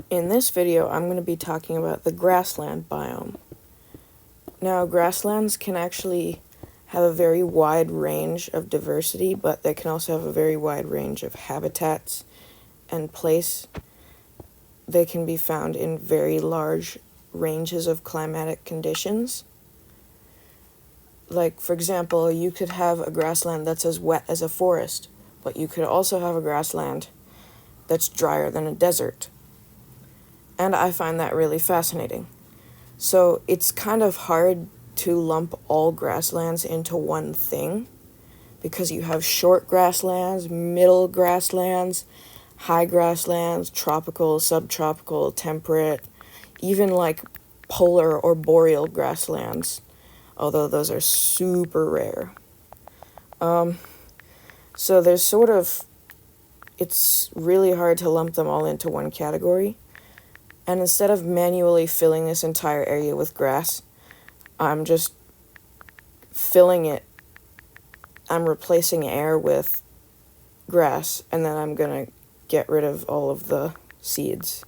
In this video, I'm going to be talking about the grassland biome. Now, grasslands can actually have a very wide range of diversity, but they can also have a very wide range of habitats and place. They can be found in very large ranges of climatic conditions. Like, for example, you could have a grassland that's as wet as a forest, but you could also have a grassland that's drier than a desert. And I find that really fascinating. So it's kind of hard to lump all grasslands into one thing, because you have short grasslands, middle grasslands, high grasslands, tropical, subtropical, temperate, even like polar or boreal grasslands, although those are super rare. So it's really hard to lump them all into one category. And instead of manually filling this entire area with grass, I'm just filling it. I'm replacing air with grass, and then I'm going to get rid of all of the seeds.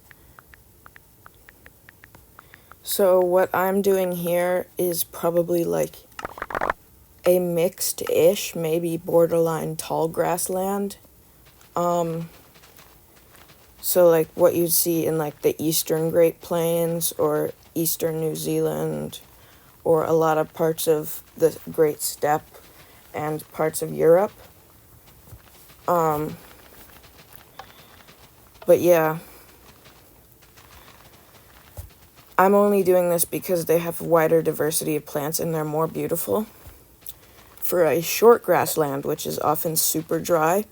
So what I'm doing here is probably like a mixed-ish, maybe borderline tall grassland. So like what you'd see in like the eastern Great Plains or eastern New Zealand or a lot of parts of the Great Steppe and parts of Europe. But yeah, I'm only doing this because they have wider diversity of plants and they're more beautiful. For a short grassland, which is often super dry,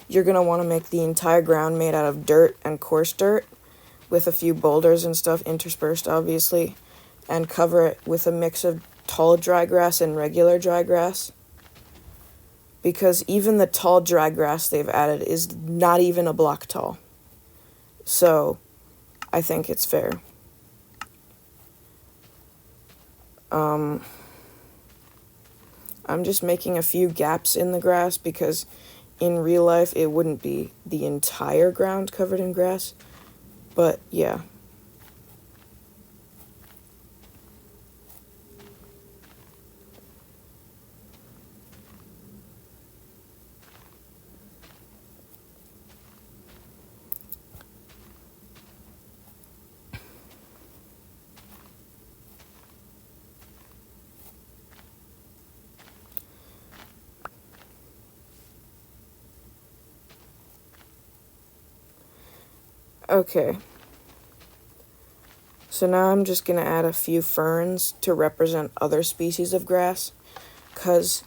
you're going to want to make the entire ground made out of dirt and coarse dirt, with a few boulders and stuff interspersed, obviously, and cover it with a mix of tall dry grass and regular dry grass. Because even the tall dry grass they've added is not even a block tall. So, I think it's fair. I'm just making a few gaps in the grass because in real life it wouldn't be the entire ground covered in grass, but yeah. Okay. So now I'm just going to add a few ferns to represent other species of grass, because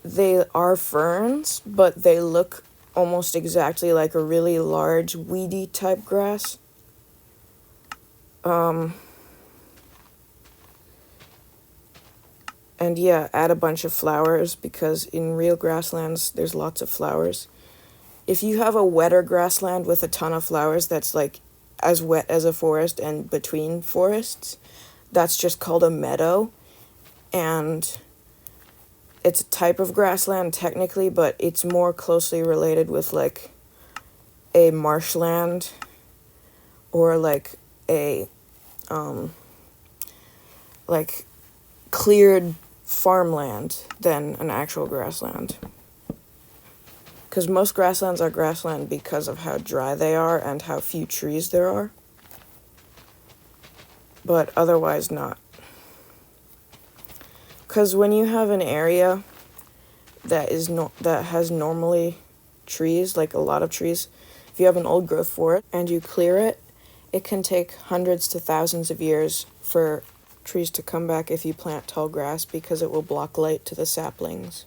they are ferns, but they look almost exactly like a really large weedy type grass. And yeah, add a bunch of flowers, because in real grasslands there's lots of flowers. If you have a wetter grassland with a ton of flowers that's like as wet as a forest and between forests, that's just called a meadow. And it's a type of grassland technically, but it's more closely related with like a marshland or like a like cleared farmland than an actual grassland. Because most grasslands are grassland because of how dry they are and how few trees there are. But otherwise not. Because when you have an area that has normally trees, like a lot of trees, if you have an old growth forest and you clear it, it can take hundreds to thousands of years for trees to come back if you plant tall grass, because it will block light to the saplings.